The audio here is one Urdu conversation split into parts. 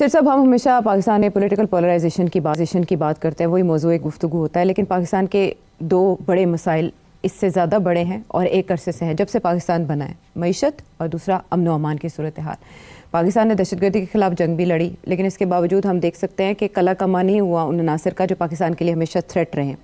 سر صاحب، ہم ہمیشہ پاکستان میں پولیٹیکل پولرائزیشن کی بات کرتے ہیں، وہی موضوع گفتگو ہوتا ہے، لیکن پاکستان کے دو بڑے مسائل اس سے زیادہ بڑے ہیں اور ایک عرصے سے ہیں جب سے پاکستان بنا ہے، معیشت اور دوسرا امن و امان کی صورتحال۔ پاکستان نے دہشت گردی کے خلاف جنگ بھی لڑی، لیکن اس کے باوجود ہم دیکھ سکتے ہیں کہ کلا کما نہیں ہوا ان عناصر کا جو پاکستان کے لیے ہمیشہ تھریٹ رہے ہیں۔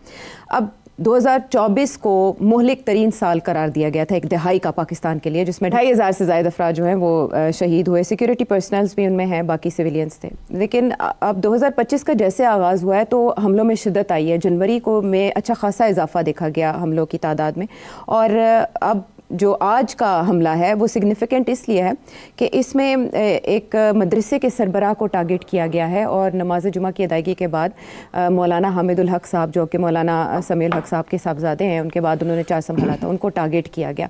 اب 2024 کو مہلک ترین سال قرار دیا گیا تھا، ایک دہائی کا پاکستان کے لیے، جس میں 2500 سے زائد افراد جو ہیں وہ شہید ہوئے، سیکیورٹی پرسنلز بھی ان میں ہیں، باقی سویلینز تھے۔ لیکن اب 2025 کا جیسے آغاز ہوا ہے تو حملوں میں شدت آئی ہے۔ جنوری کو میں اچھا خاصا اضافہ دیکھا گیا حملوں کی تعداد میں، اور اب جو آج کا حملہ ہے وہ سگنیفیکنٹ اس لیے ہے کہ اس میں ایک مدرسے کے سربراہ کو ٹارگٹ کیا گیا ہے، اور نماز جمعہ کی ادائیگی کے بعد مولانا حامد الحق صاحب، جو کہ مولانا سمیع الحق صاحب کے صاحبزادے ہیں، ان کے بعد انہوں نے چارج سنبھالا تھا، ان کو ٹارگٹ کیا گیا۔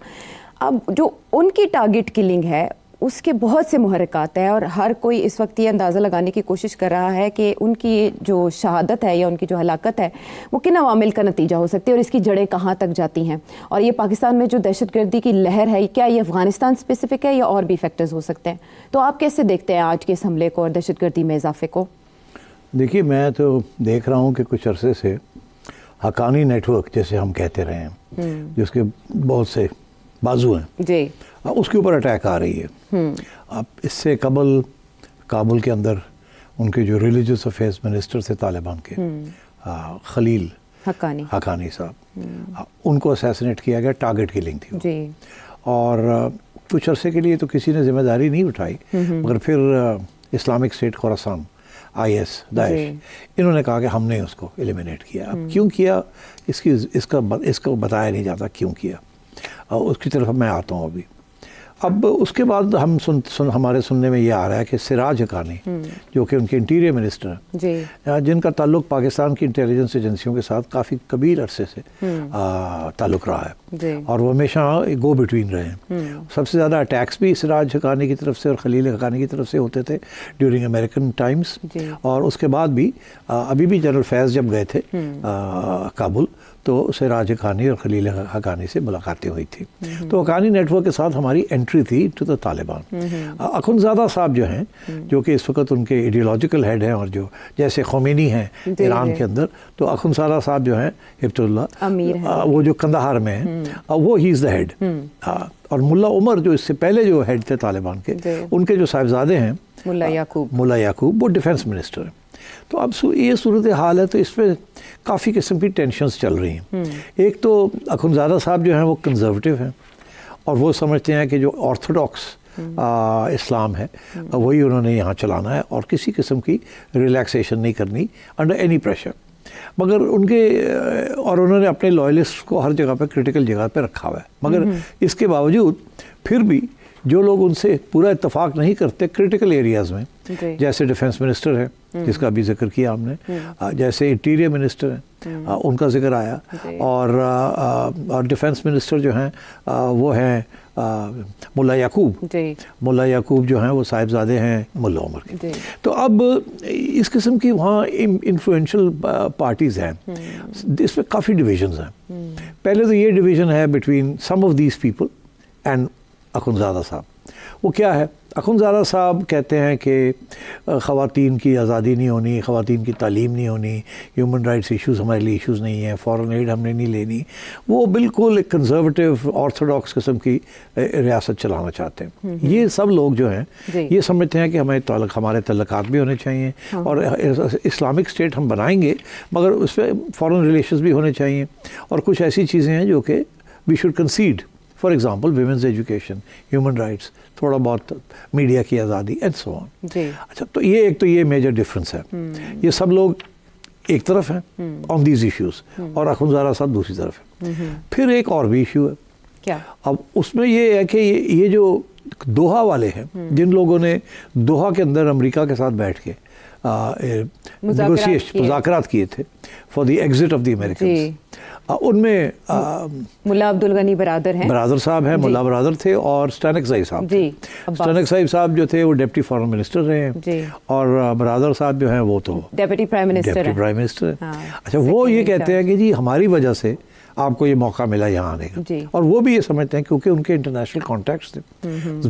اب جو ان کی ٹارگٹ کلنگ ہے اس کے بہت سے محرکات ہیں، اور ہر کوئی اس وقت یہ اندازہ لگانے کی کوشش کر رہا ہے کہ ان کی جو شہادت ہے یا ان کی جو ہلاکت ہے وہ کن عوامل کا نتیجہ ہو سکتی ہے اور اس کی جڑیں کہاں تک جاتی ہیں، اور یہ پاکستان میں جو دہشت گردی کی لہر ہے کیا یہ افغانستان اسپیسیفک ہے یا اور بھی فیکٹرز ہو سکتے ہیں؟ تو آپ کیسے دیکھتے ہیں آج کے اس حملے کو اور دہشت گردی میں اضافے کو؟ دیکھیے، میں تو دیکھ رہا ہوں کہ کچھ عرصے سے حقانی نیٹ ورک جیسے ہم کہتے رہے ہیں، جس کے بہت سے بازو ہیں جی، اس کے اوپر اٹیک آ رہی ہے۔ اب اس سے قبل کابل کے اندر ان کے جو ریلیجس افیئرز منسٹر تھے طالبان کے، خلیل حقانی صاحب، ان کو اسیسنیٹ کیا گیا، ٹارگٹ کلنگ تھی جی، اور کچھ عرصے کے لیے تو کسی نے ذمہ داری نہیں اٹھائی، مگر پھر اسلامک اسٹیٹ خراسان، IS، داعش، انہوں نے کہا کہ ہم نے اس کو ایلیمینیٹ کیا۔ اب کیوں کیا اس کو بتایا نہیں جاتا کیوں کیا، اس کی طرف میں آتا ہوں ابھی۔ اب اس کے بعد ہمارے سننے میں یہ آ رہا ہے کہ سراج حقانی، جو کہ ان کے انٹیریئر منسٹر ہیں، جن کا تعلق پاکستان کی انٹیلیجنس ایجنسیوں کے ساتھ کافی کبیر عرصے سے تعلق رہا ہے، اور وہ ہمیشہ گو بٹوین رہے ہیں۔ سب سے زیادہ اٹیکس بھی سراج حقانی کی طرف سے اور خلیل حقانی کی طرف سے ہوتے تھے ڈیورنگ امریکن ٹائمز، اور اس کے بعد بھی ابھی بھی جنرل فیض جب گئے تھے کابل تو سراج حقانی اور خلیل حقانی سے ملاقاتیں ہوئی تھی۔ تو حقانی نیٹ ورک کے ساتھ ہماری انٹری تھی ٹو دا طالبان۔ اخندزادہ صاحب جو ہیں، جو کہ اس وقت ان کے ایڈیولوجیکل ہیڈ ہیں، اور جو جیسے خمینی ہیں ایران کے اندر، تو اخندزادہ صاحب جو ہیں ہبت اللہ، وہ جو قندھار میں ہیں، وہ ہی از دا ہیڈ۔ اور ملا عمر جو اس سے پہلے جو ہیڈ تھے طالبان کے، ان کے جو صاحبزادے ہیں ملا یعقوب، وہ ڈیفنس منسٹر ہیں۔ تو اب یہ صورتحال ہے، تو اس پہ کافی قسم کی ٹینشنز چل رہی ہیں۔ ایک تو اخندزادہ صاحب جو ہیں وہ کنزرویٹو ہیں، اور وہ سمجھتے ہیں کہ جو آرتھوڈاکس اسلام ہے وہی انہوں نے یہاں چلانا ہے، اور کسی قسم کی ریلیکسیشن نہیں کرنی انڈر اینی پریشر۔ مگر انہوں نے اپنے لائلسٹ کو ہر جگہ پہ کرٹیکل جگہ پہ رکھا ہوا ہے، مگر اس کے باوجود پھر بھی جو لوگ ان سے پورا اتفاق نہیں کرتے کرٹیکل ایریاز میں، جیسے ڈیفنس منسٹر ہے جس کا بھی ذکر کیا ہم نے، جیسے انٹیریئر منسٹر ہیں ان کا ذکر آیا، اور ڈیفنس منسٹر جو ہیں وہ ہیں ملا یعقوب جو ہیں وہ صاحبزادے ہیں ملا عمر کے۔ تو اب اس قسم کی وہاں انفلوئنشل پارٹیز ہیں، اس میں کافی ڈویژنز ہیں۔ پہلے تو یہ ڈویژن ہے between some of these people and Akhundzada sahib. وہ کیا ہے؟ اخندزادہ صاحب کہتے ہیں کہ خواتین کی آزادی نہیں ہونی، خواتین کی تعلیم نہیں ہونی، ہیومن رائٹس ایشوز ہمارے لیے ایشوز نہیں ہیں، فارن ایڈ ہم نے نہیں لینی۔ وہ بالکل ایک کنزرویٹو آرتھوڈاکس قسم کی ریاست چلانا چاہتے ہیں۔ یہ سب لوگ جو ہیں یہ سمجھتے ہیں کہ ہمارے تعلقات بھی ہونے چاہیے، اور اسلامک اسٹیٹ ہم بنائیں گے مگر اس پہ فارن ریلیشنز بھی ہونے چاہیے، اور کچھ ایسی چیزیں ہیں جو کہ we should consider, for example women's education, human rights, تھوڑا بہت میڈیا کی آزادی اینڈ سو آن۔ اچھا، تو یہ میجر ڈفرینس ہے۔ یہ سب لوگ ایک طرف ہیں آن دیز ایشوز، اور اخندزادہ صاحب دوسری طرف ہیں۔ پھر ایک اور بھی ایشو ہے کیا؟ اب اس میں یہ ہے کہ یہ جو دوحہ والے ہیں، جن لوگوں نے دوحہ کے اندر امریکہ کے ساتھ بیٹھ کے مذاکرات کیے تھے for the exit of the Americans, ان میں ملا عبدالغنی برادر صاحب ہیں، ملا برادر تھے، اور اسٹینکزائی صاحب، اسٹینکزائی صاحب جو تھے وہ ڈپٹی فارن منسٹر رہے ہیں، اور برادر صاحب جو ہیں وہ تو ڈپٹی پرائم منسٹر ہیں۔ اچھا، وہ یہ کہتے ہیں کہ جی ہماری وجہ سے آپ کو یہ موقع ملا یہاں آنے کا. اور وہ بھی یہ سمجھتے ہیں کیونکہ ان کے انٹرنیشنل کانٹیکٹس تھے,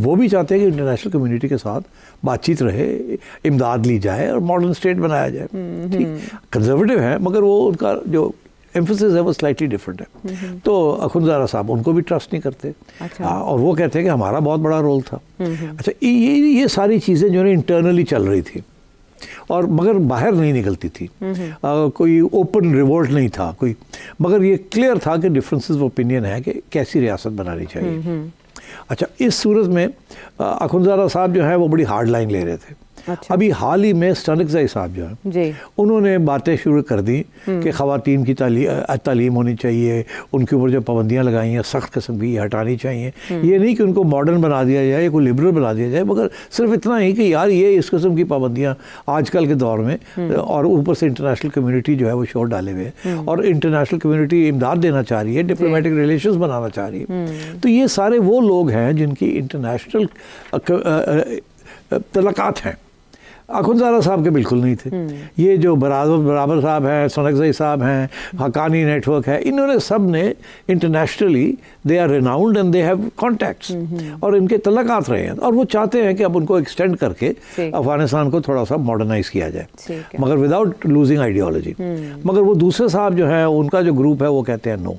وہ بھی چاہتے ہیں کہ انٹرنیشنل کمیونٹی کے ساتھ بات چیت رہے, امداد لی جائے اور ماڈرن اسٹیٹ بنایا جائے. ٹھیک, کنزرویٹو ہیں مگر وہ ان کا جو ایمفسس ہے وہ سلائٹلی ڈفرینٹ ہے. تو اخندزادہ صاحب ان کو بھی ٹرسٹ نہیں کرتے, اور وہ کہتے ہیں کہ ہمارا بہت بڑا رول تھا. اچھا, یہ ساری چیزیں جو ہے انٹرنلی چل رہی تھی اور مگر باہر نہیں نکلتی تھی, کوئی اوپن ریوولٹ نہیں تھا کوئی, مگر یہ کلیئر تھا کہ ڈفرینسز آف اوپینین ہے کہ کیسی ریاست بنانی چاہیے. اچھا, اس صورت میں اخندزادہ صاحب جو ہیں وہ بڑی ہارڈ لائن لے رہے تھے. ابھی حال ہی میں ستانکزئی صاحب جو ہیں انہوں نے باتیں شروع کر دی کہ خواتین کی تعلیم ہونی چاہیے, ان کے اوپر جو پابندیاں لگائی ہیں سخت قسم کی ہٹانی چاہیے. یہ نہیں کہ ان کو ماڈرن بنا دیا جائے یا کوئی لبرل بنا دیا جائے, مگر صرف اتنا ہی کہ یار یہ اس قسم کی پابندیاں آج کل کے دور میں, اور اوپر سے انٹرنیشنل کمیونٹی جو ہے وہ شور ڈالے ہوئے ہیں, اور انٹرنیشنل کمیونٹی امداد دینا چاہ رہی ہے, ڈپلومیٹک ریلیشنز بنانا چاہ رہی ہے. تو یہ سارے وہ لوگ ہیں جن کی انٹرنیشنل تعلقات ہیں. اخندزادہ صاحب کے بالکل نہیں تھے. یہ جو برابر صاحب ہیں, ستانکزئی صاحب ہیں, حقانی نیٹ ورک ہے, انہوں نے سب نے internationally they are renowned and they have contacts, اور ان کے تعلقات رہے ہیں, اور وہ چاہتے ہیں کہ اب ان کو ایکسٹینڈ کر کے افغانستان کو تھوڑا سا ماڈرنائز کیا جائے, مگر وداؤٹ لوزنگ آئیڈیالوجی. مگر وہ دوسرے صاحب جو ہیں ان کا جو گروپ ہے وہ کہتے ہیں نو.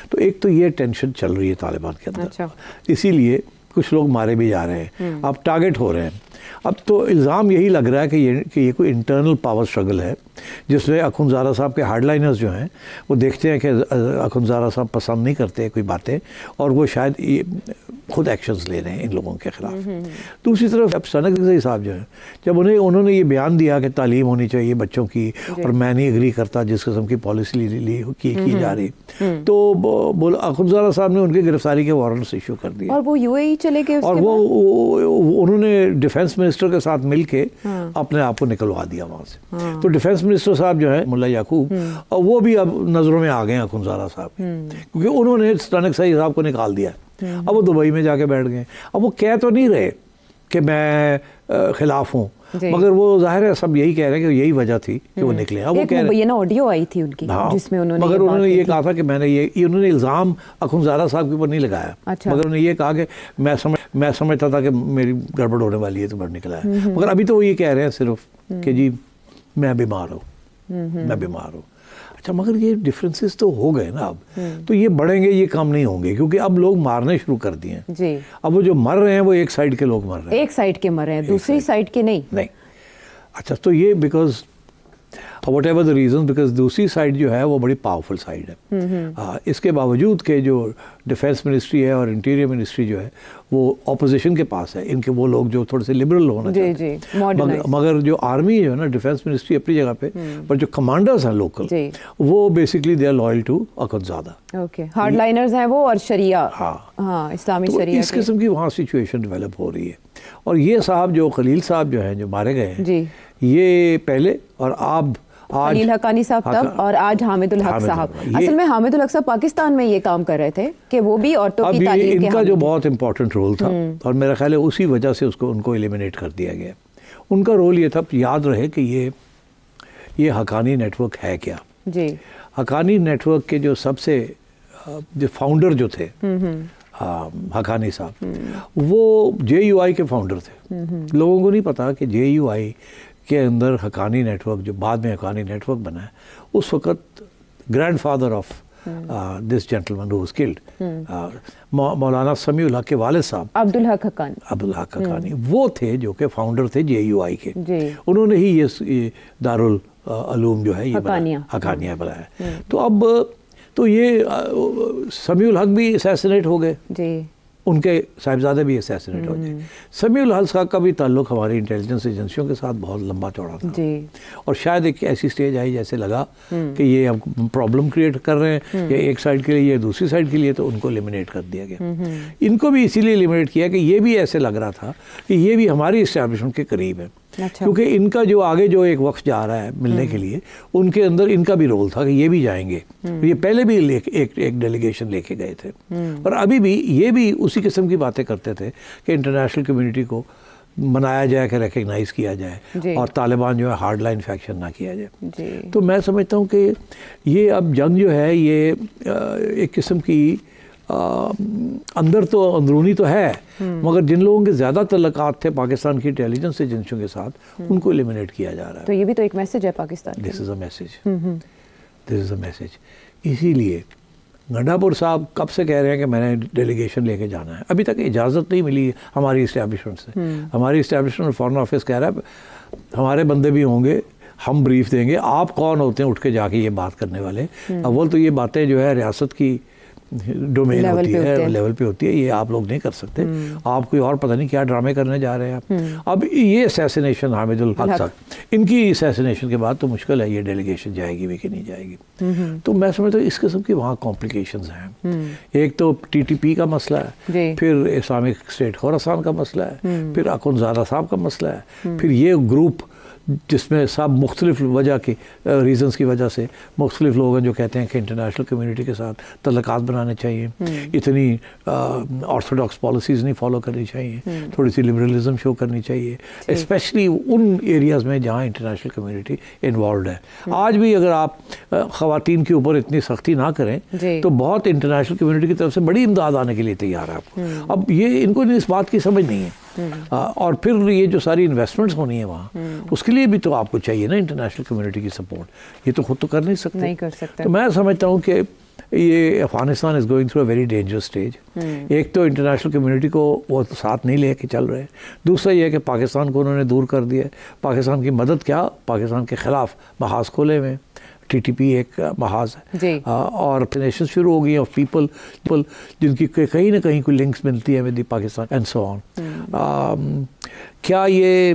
تو ایک تو یہ ٹینشن چل رہی ہے طالبان کے اندر, اسی لیے کچھ لوگ مارے بھی جا رہے ہیں, اب ٹارگٹ ہو رہے ہیں. اب تو الزام یہی لگ رہا ہے کہ یہ کوئی انٹرنل پاور سٹرگل ہے جس میں اخندزادہ صاحب کے ہارڈ لائنرز جو ہیں وہ دیکھتے ہیں کہ اخندزادہ صاحب پسند نہیں کرتے کوئی باتیں, اور وہ شاید خود ایکشنز لے رہے ہیں ان لوگوں کے خلاف. دوسری طرف اب ستانکزئی صاحب جو ہیں, جب انہوں نے یہ بیان دیا کہ تعلیم ہونی چاہیے بچوں کی, اور میں نہیں اگری کرتا جس قسم کی پالیسی کی جا رہی, تو اخندزادہ صاحب نے ان کی گرفتاری کے وارنٹس ایشو کر دیے, اور وہ یو اے ای چلے گئے, اور وہ انہوں نے ڈیفنس منسٹر کے ساتھ مل کے اپنے آپ کو نکلوا دیا وہاں سے. تو ڈیفنس منسٹر صاحب جو ہے ملا یعقوب, وہ بھی اب نظروں میں آ گئے ہیں اخندزادہ صاحب, کیونکہ انہوں نے ستانکزئی صاحب کو نکال دیا. اب وہ دبئی میں جا کے بیٹھ گئے. اب وہ کہہ تو نہیں رہے کہ میں خلاف ہوں, مگر وہ ظاہر ہے سب یہی کہہ رہے ہیں کہ یہی وجہ تھی کہ وہ نکلے. اب وہ کہہ رہے ہیں, آڈیو آئی تھی ان کی جس میں مگر انہوں نے یہ کہا تھا کہ میں نے انہوں نے الزام اخندزادہ صاحب کے اوپر نہیں لگایا, مگر انہوں نے یہ کہا کہ میں سمجھتا تھا کہ میری گڑبڑ ہونے والی ہے تو بڑھ نکلا ہے. مگر ابھی تو وہ یہ کہہ رہے ہیں صرف کہ جی میں بیمار ہوں. اچھا, مگر یہ ڈفرینسز تو ہو گئے نا اب, تو یہ بڑھیں گے, یہ کام نہیں ہوں گے, کیونکہ اب لوگ مارنے شروع کر دیے ہیں. اب وہ جو مر رہے ہیں وہ ایک سائیڈ کے لوگ مر رہے ہیں, ایک سائیڈ کے مر رہے ہیں, دوسری سائیڈ کے نہیں. اچھا, تو یہ because what ever the reason, because دوسری سائڈ جو ہے وہ بڑی پاورفل سائڈ ہے. اس کے باوجود کہ جو ڈیفینس منسٹری ہے اور انٹیریئر منسٹری جو ہے وہ اپوزیشن کے پاس ہے, ان کے وہ لوگ جو تھوڑے سے لبرل ہونا چاہتے ہیں, مگر جو آرمی جو ہے نا, ڈیفینس منسٹری اپنی جگہ پہ, پر جو کمانڈرز ہیں لوکل وہ basically they are loyal to Akhundzada. Hardliners ہیں وہ, اور شریعہ, اسلامی شریعہ, اس قسم کی وہاں سچویشن ڈیولپ ہو رہی ہے. اور یہ صاحب جو خلیل صاحب جو ہیں جو مارے گئے ہیں, یہ پہلے, اور خلیل حقانی صاحب تب, اور آج حامد الحق صاحب. اصل میں حامد الحق صاحب پاکستان میں یہ کام کر رہے تھے کہ وہ بھی عورتوں کی تعلیم کے, ان کا جو بہت امپورٹنٹ رول تھا, اور میرا خیال ہے اسی وجہ سے ان کو ایلیمنیٹ کر دیا گیا. ان کا رول یہ تھا, یاد رہے کہ یہ حقانی نیٹ ورک ہے کیا. حقانی نیٹ ورک کے جو سب سے جو فاؤنڈر جو تھے حقانی صاحب, وہ JUI کے فاؤنڈر تھے. لوگوں کو نہیں پتا کہ JUI کے اندر حقانی نیٹ ورک, جو بعد میں حقانی نیٹ ورک بنا ہے, اس وقت grandfather of this gentleman who was killed, Maulana Sami الحق کے والد صاحب عبدالحق حقانی, وہ تھے جو کہ فاؤنڈر تھے JUI کے. انہوں نے ہی یہ دارالعلوم جو ہے یہ حقانیہ بنایا. تو یہ سمیع الحق بھی اسیسنیٹ ہو گئے, ان کے صاحبزادے بھی اسیسنیٹ ہو گئے. سمیع الحق صاحب کا بھی تعلق ہماری انٹیلیجنس ایجنسیوں کے ساتھ بہت لمبا چوڑا تھا, اور شاید ایک ایسی سٹیج آئی جیسے لگا کہ یہ اب پرابلم کریٹ کر رہے ہیں, یا ایک سائڈ کے لیے یا دوسری سائڈ کے لیے, تو ان کو ایلیمنیٹ کر دیا گیا. ان کو بھی اسی لیے ایلیمنیٹ کیا کہ یہ بھی ایسے لگ رہا تھا کہ یہ بھی ہماری اسٹیبلشمنٹ کے قریب ہے, کیونکہ ان کا جو آگے جو ایک وقت جا رہا ہے ملنے کے لیے, ان کے اندر ان کا بھی رول تھا کہ یہ بھی جائیں گے. یہ پہلے بھی ایک ڈیلیگیشن لے کے گئے تھے, اور ابھی بھی یہ بھی اسی قسم کی باتیں کرتے تھے کہ انٹرنیشنل کمیونٹی کو منایا جائے کہ ریکگنائز کیا جائے اور طالبان جو ہے ہارڈ لائن فیکشن نہ کیا جائے. تو میں سمجھتا ہوں کہ یہ اب جنگ جو ہے یہ ایک قسم کی اندر تو اندرونی تو ہے مگر جن لوگوں کے زیادہ تعلقات تھے پاکستان کی انٹیلیجنس ایجنسیوں کے ساتھ ان کو ایلیمنیٹ کیا جا رہا ہے. تو یہ بھی تو ایک میسج ہے پاکستان. دس از اے میسج. اسی لیے گنڈا پور صاحب کب سے کہہ رہے ہیں کہ میں نے ڈیلیگیشن لے کے جانا ہے. ابھی تک اجازت نہیں ملی ہماری اسٹیبلشمنٹ سے. ہماری اسٹیبلشمنٹ فارن آفس کہہ رہا ہے ہمارے بندے بھی ہوں گے, ہم بریف دیں گے. آپ کون ہوتے ہیں اٹھ کے جا کے یہ بات کرنے والے؟ اول تو یہ باتیں جو ہے ریاست کی ڈومین ہوتی ہے, لیول پہ ہوتی ہے, یہ آپ لوگ نہیں کر سکتے. آپ کوئی اور پتہ نہیں کیا ڈرامے کرنے جا رہے ہیں. اب یہ اسیسینیشن حامد الحق صاحب, ان کی اسیسینیشن کے بعد تو مشکل ہے یہ ڈیلیگیشن جائے گی بھی کہ نہیں جائے گی. تو میں سمجھتا ہوں اس قسم کی وہاں کمپلیکیشنز ہیں. ایک تو ٹی ٹی پی کا مسئلہ ہے, پھر اسلامک اسٹیٹ خراسان کا مسئلہ ہے, پھر اخنزادہ صاحب کا مسئلہ ہے, پھر یہ گروپ جس میں سب مختلف وجہ کی ریزنز کی وجہ سے مختلف لوگ ہیں جو کہتے ہیں کہ انٹرنیشنل کمیونٹی کے ساتھ تعلقات بنانے چاہیے, اتنی آرتھوڈاکس پالیسیز نہیں فالو کرنی چاہیے, تھوڑی سی لبرلزم شو کرنی چاہیے, اسپیشلی ان ایریاز میں جہاں انٹرنیشنل کمیونٹی انوالوڈ ہے. آج بھی اگر آپ خواتین کے اوپر اتنی سختی نہ کریں تو بہت انٹرنیشنل کمیونٹی کی طرف سے بڑی امداد آنے کے لیے تیار ہے آپ کو. اب یہ ان کو اس بات کی سمجھ نہیں ہے. اور پھر یہ جو ساری انویسٹمنٹس ہونی ہیں وہاں, اس کے لیے بھی تو آپ کو چاہیے نا انٹرنیشنل کمیونٹی کی سپورٹ. یہ تو خود تو کر نہیں سکتے. تو میں سمجھتا ہوں کہ یہ Afghanistan is going through a very dangerous stage. ایک تو انٹرنیشنل کمیونٹی کو وہ ساتھ نہیں لے کے چل رہے, دوسرا یہ ہے کہ پاکستان کو انہوں نے دور کر دیا. پاکستان کی مدد کیا, پاکستان کے خلاف محاذ کھولے ہوئے, ٹی ٹی پی ایک محاذ ہے, اور نیشن شروع ہو گئی ہیں آف پیپل جن کی کہیں نہ کہیں کوئی لنکس ملتی ہے with the Pakistan and so on. کیا یہ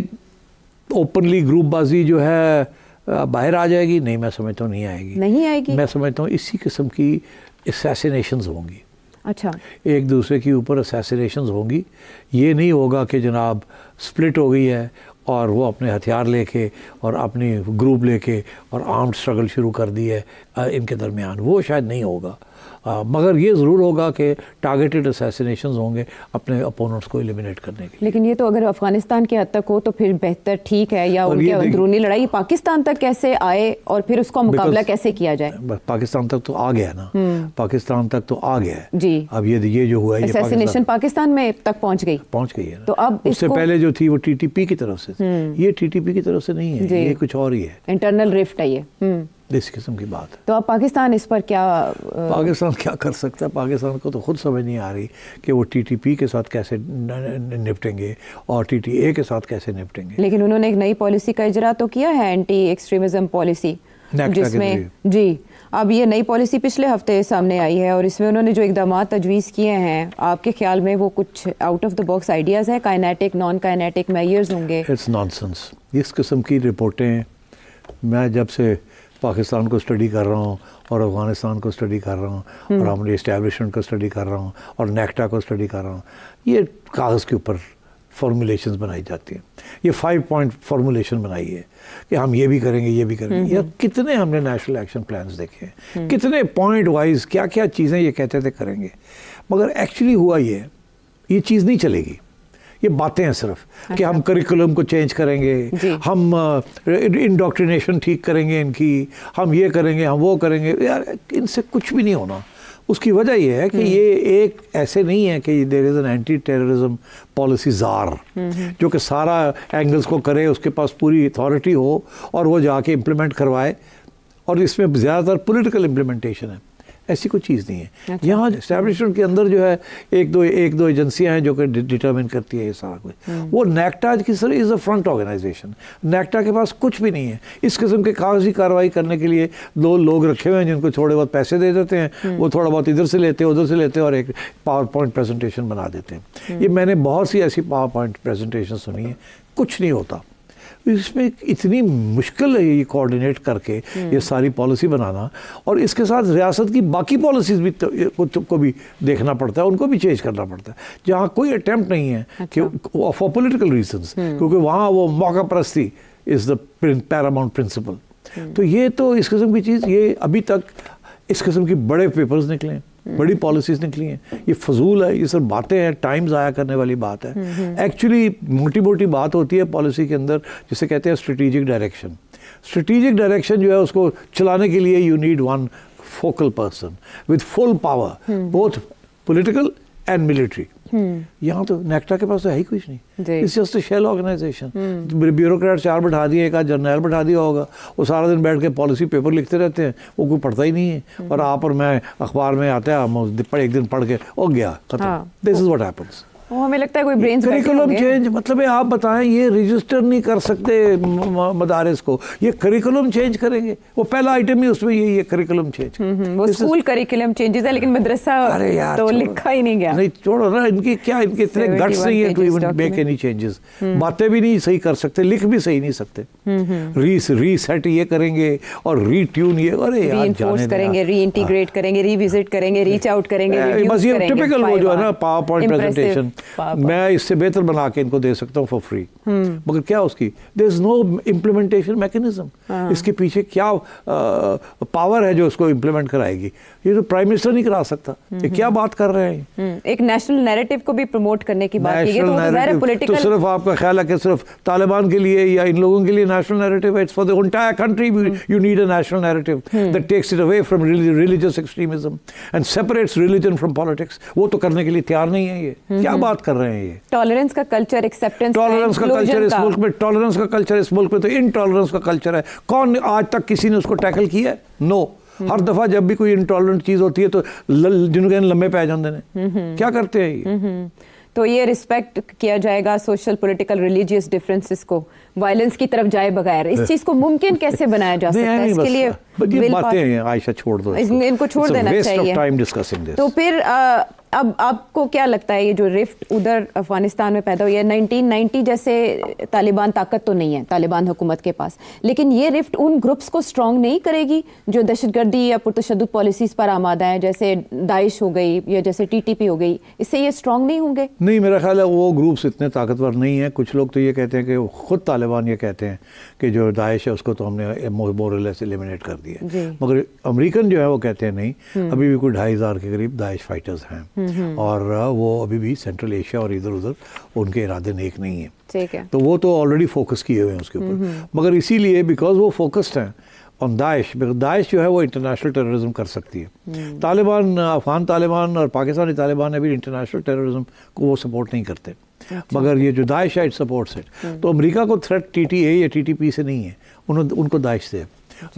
اوپنلی گروپ بازی جو ہے باہر آ جائے گی؟ نہیں, میں سمجھتا ہوں نہیں آئے گی. میں سمجھتا ہوں اسی قسم کی اسیسینیشنز ہوں گی. اچھا, ایک دوسرے کے اوپر اسیسینیشنز ہوں گی. یہ نہیں ہوگا کہ جناب سپلٹ ہو گئی ہے اور وہ اپنے ہتھیار لے کے اور اپنی گروپ لے کے اور آرمڈ اسٹرگل شروع کر دی ہے ان کے درمیان. وہ شاید نہیں ہوگا, مگر یہ ضرور ہوگا کہ ٹارگیٹڈ اسیسینیشنز ہوں گے اپنے اپوننٹس کو ایلیمنیٹ کرنے کے. لیکن یہ تو اگر افغانستان کی حد تک ہو تو پھر بہتر ٹھیک ہے, یا ان کی اندرونی لڑائی پاکستان تک کیسے آئے اور پھر اس کا مقابلہ کیسے کیا جائے؟ پاکستان تک تو آ گیا نا, پاکستان تک تو آ گیا ہے جی. اب یہ جو ہوا ہے اسیسینیشن پاکستان میں تک پہنچ گئی ہے. تو اب اس سے پہلے جو تھی وہ ٹی ٹی پی کی طرف سے, یہ ٹی ٹی پی کی طرف سے نہیں ہے, یہ کچھ اور ہی ہے, انٹرنل رفٹ ہے یہ, اس قسم کی بات. تو اب پاکستان اس پر پاکستان کیا کر سکتا ہے؟ پاکستان کو تو خود سمجھ نہیں آ رہی کہ وہ ٹی ٹی پی کے ساتھ کیسے نپٹیں گے اور ٹی ٹی اے کے ساتھ کیسے نپٹیں گے. لیکن انہوں نے ایک نئی پالیسی کا اجرا تو کیا ہے, اینٹی ایکسٹریمزم پالیسی, جس میں جی اب یہ نئی پالیسی پچھلے ہفتے سامنے آئی ہے اور اس میں انہوں نے جو اقدامات تجویز کیے ہیں, آپ کے خیال میں وہ کچھ out of the box ideas ہیں؟ کائنیٹک, نان کائنیٹک میئرز ہوں گے؟ It's nonsense. اس قسم کی رپورٹیں میں جب سے پاکستان کو اسٹڈی کر رہا ہوں اور افغانستان کو اسٹڈی کر رہا ہوں اور ہماری اسٹیبلشمنٹ کو اسٹڈی کر رہا ہوں اور نیکٹا کو اسٹڈی کر رہا ہوں, یہ کاغذ کے اوپر فارمولیشنز بنائی جاتی ہیں. یہ 5 پوائنٹ فارمولیشن بنائی ہے کہ ہم یہ بھی کریں گے, یہ بھی کریں گے. یا کتنے ہم نے نیشنل ایکشن پلانز دیکھے ہیں, کتنے پوائنٹ وائز کیا کیا چیزیں یہ کہتے تھے کریں گے, مگر ایکچولی ہوا یہ چیز نہیں چلے گی. یہ باتیں ہیں صرف کہ ہم کریکولم کو چینج کریں گے, ہم انڈاکٹرینیشن ٹھیک کریں گے ان کی, ہم یہ کریں گے, ہم وہ کریں گے. یار ان سے کچھ بھی نہیں ہونا. اس کی وجہ یہ ہے کہ یہ ایک ایسے نہیں ہے کہ there is an anti terrorism policy زار جو کہ سارا اینگلز کو کرے, اس کے پاس پوری اتھارٹی ہو اور وہ جا کے امپلیمنٹ کروائے, اور اس میں زیادہ تر پولیٹیکل امپلیمنٹیشن ہے. ایسی کوئی چیز نہیں ہے. یہاں اسٹیبلشمنٹ کے اندر جو ہے ایک دو ایجنسیاں ہیں جو کہ ڈٹرمن کرتی ہے یہ سارا کچھ. وہ نیکٹا کی سر از اے فرنٹ آرگنائزیشن. نیکٹا کے پاس کچھ بھی نہیں ہے. اس قسم کے کاغذی کارروائی کرنے کے لیے 2 لوگ رکھے ہوئے ہیں جن کو تھوڑے بہت پیسے دے دیتے ہیں, وہ تھوڑا بہت ادھر سے لیتے ہیں ادھر سے لیتے ہیں اور ایک پاور پوائنٹ پریزنٹیشن بنا دیتے ہیں. یہ میں نے بہت سی ایسی پاور پوائنٹ پریزنٹیشن سنی ہیں, کچھ نہیں ہوتا. اس میں اتنی مشکل ہے یہ کوآرڈینیٹ کر کے یہ ساری پالیسی بنانا, اور اس کے ساتھ ریاست کی باقی پالیسیز بھی کو بھی دیکھنا پڑتا ہے, ان کو بھی چینج کرنا پڑتا ہے, جہاں کوئی اٹیمپٹ نہیں ہے کہ فار پولیٹیکل ریزنز, کیونکہ وہاں وہ موقع پرستی از دا پیراماؤنٹ پرنسپل. تو یہ تو اس قسم کی چیز, یہ ابھی تک اس قسم کی بڑے پیپرز نکلے ہیں, بڑی پالیسیز نکلی ہیں. یہ فضول ہے, یہ صرف باتیں ہیں, ٹائم ضائع کرنے والی بات ہے. ایکچولی موٹی موٹی بات ہوتی ہے پالیسی کے اندر جسے کہتے ہیں اسٹریٹجک ڈائریکشن. اسٹریٹجک ڈائریکشن جو ہے اس کو چلانے کے لیے you need one focal person with full power, both political and military. یہاں تو نیکٹا کے پاس تو ہے ہی کچھ نہیں. It's just a shell organization. Bureaucrat 4 بٹھا دیے, ایک آدھ جرنیل بٹھا دیا ہوگا, وہ سارا دن بیٹھ کے پالیسی پیپر لکھتے رہتے ہیں, وہ کوئی پڑھتا ہی نہیں ہے. اور آپ اور میں اخبار میں آتے ہیں, ہم ایک دن پڑھ کے وہ گیا ختم. This is what happens. وہ ہمیں لگتا ہے کوئی برینز کریکولم چینج مطلب ہے آپ بتائیں, یہ رجسٹر نہیں کر سکتے مدارس کو, یہ کریکولم چینج کریں گے. وہ پہلا آئٹم ہی اس میں یہی ہے کریکولم چینج. وہ اسکول کریکولم چینجز ہے لیکن مدرسہ تو لکھا ہی نہیں گیا. نہیں چھوڑو نا, ان کی کیا, ان کے اتنے گٹس نہیں ہے to even make any changes. باتیں بھی نہیں صحیح کر سکتے, لکھ بھی صحیح نہیں سکتے. ری سیٹ یہ کریں گے اور ری ٹیون یہ, ارے یار ری کریں گے, ری انٹیگریٹ کریں گے, ری وزٹ کریں گے, ریچ آؤٹ کریں گے. بس یہ ٹپیکل وہ جو ہے نا پاور پوائنٹ پریزنٹیشن, میں اس سے بہتر بنا کے ان کو دے سکتا ہوں فار فری, مگر کیا اس کی دیر از نو امپلیمنٹیشن میکینزم. اس کے پیچھے کیا پاور ہے جو اس کو امپلیمنٹ کرائے گی؟ یہ تو پرائم منسٹر نہیں کرا سکتا. یہ کیا بات کر رہے ہیں؟ ایک نیشنل نیریٹو کو بھی پروموٹ کرنے کی بات کی ہے, تو صرف آپ کا خیال ہے کہ صرف طالبان کے لیے یا ان لوگوں کے لیے نیشنل نیریٹو ہے؟ It's for the entire country. You need a national narrative that takes it away from religious extremism and separates religion from politics. وہ تو کرنے کے لیے تیار نہیں ہے. یہ کیا بات کر رہے ہیں؟ یہ ٹالرنس کا کلچر, ایکسیپٹنس, ٹالرنس کا کلچر اس ملک میں, ٹالرنس کا کلچر اس ملک میں تو انٹالرنس کا کلچر ہے. کون آج تک کسی نے اس کو ٹیکل کیا ہے؟ نو. ہر دفعہ جب بھی کوئی انٹالرنٹ چیز ہوتی ہے تو جنہوں کے لمبے پہ جاندے ہیں. کیا کرتے ہیں یہ؟ تو یہ رسپیکٹ کیا جائے گا سوشل پولیٹیکل ریلیجیس ڈفرینسز کو وائلنس کی طرف جائے بغیر, اس چیز کو ممکن کیسے بنایا جا سکتا ہے؟ اس کے لیے باتیں ہیں عائشہ, چھوڑ دو ان کو, چھوڑ دینا چاہیے. تو پھر اب آپ کو کیا لگتا ہے یہ جو رفٹ ادھر افغانستان میں پیدا ہوئی ہے, 1990 جیسے طالبان طاقت تو نہیں ہے طالبان حکومت کے پاس, لیکن یہ رفٹ ان گروپس کو اسٹرانگ نہیں کرے گی جو دہشت گردی یا پرتشدد پالیسیز پر آمادہ ہیں, جیسے داعش ہو گئی یا جیسے TTP ہو گئی؟ اس سے یہ اسٹرانگ نہیں ہوں گے؟ نہیں, میرا خیال ہے وہ گروپس اتنے طاقتور نہیں ہیں. کچھ لوگ تو یہ کہتے ہیں کہ خود طالبان یہ کہتے ہیں کہ جو داعش ہے اس کو تو ہم نے مورلیس ایلیمنیٹ کر دیا, مگر امریکن جو ہے وہ کہتے ہیں نہیں, ابھی بھی کوئی 2,500 کے قریب داعش فائٹرز ہیں اور وہ ابھی بھی سینٹرل ایشیا اور ادھر ادھر ان کے ارادے نیک نہیں ہیں. تو وہ تو آلریڈی فوکس کیے ہوئے ہیں اس کے اوپر, مگر اسی لیے بیکاز وہ فوکسڈ ہیں آن داعش. داعش جو ہے وہ انٹرنیشنل ٹیررزم کر سکتی ہے. طالبان, افغان طالبان اور پاکستانی طالبان ابھی انٹرنیشنل ٹیررزم کو وہ سپورٹ نہیں کرتے, مگر یہ جو داعش ہے اٹ سپورٹس اٹ. تو امریکہ کو تھریٹ TTA یا TTP سے نہیں ہے, ان کو داعش سے ہے.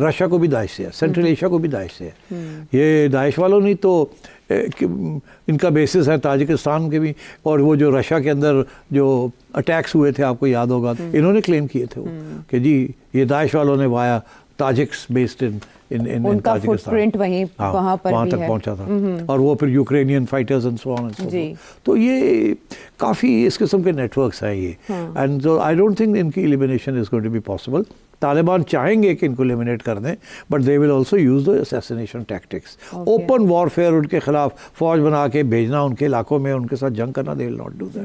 رشیا کو بھی داعش سے ہے, سینٹرل ایشیا کو بھی داعش سے ہے. یہ داعش والوں نہیں تو ان کا بیسس ہے تاجکستان کے بھی, اور وہ جو رشیا کے اندر جو اٹیکس ہوئے تھے آپ کو یاد ہوگا, انہوں نے کلیم کیے تھے وہ کہ جی یہ داعش والوں نے وایا تاجکس بیسڈ ان تاجکستان, وہاں تک پہنچا تھا, اور وہ پھر Ukrainian fighters and so on and so forth. تو یہ کافی اس قسم کے نیٹ ورکس ہیں یہ, اینڈ آئی ڈونٹ تھنک ان کی elimination is going to be possible. Taliban چاہیں گے کہ ان کو ایلیمنیٹ کر دیں, but they will also use the assassination tactics. Open warfare ان کے خلاف فوج بنا کے بھیجنا ان کے علاقوں میں, ان کے ساتھ جنگ کرنا, دے ول ناٹ ڈو دیٹ.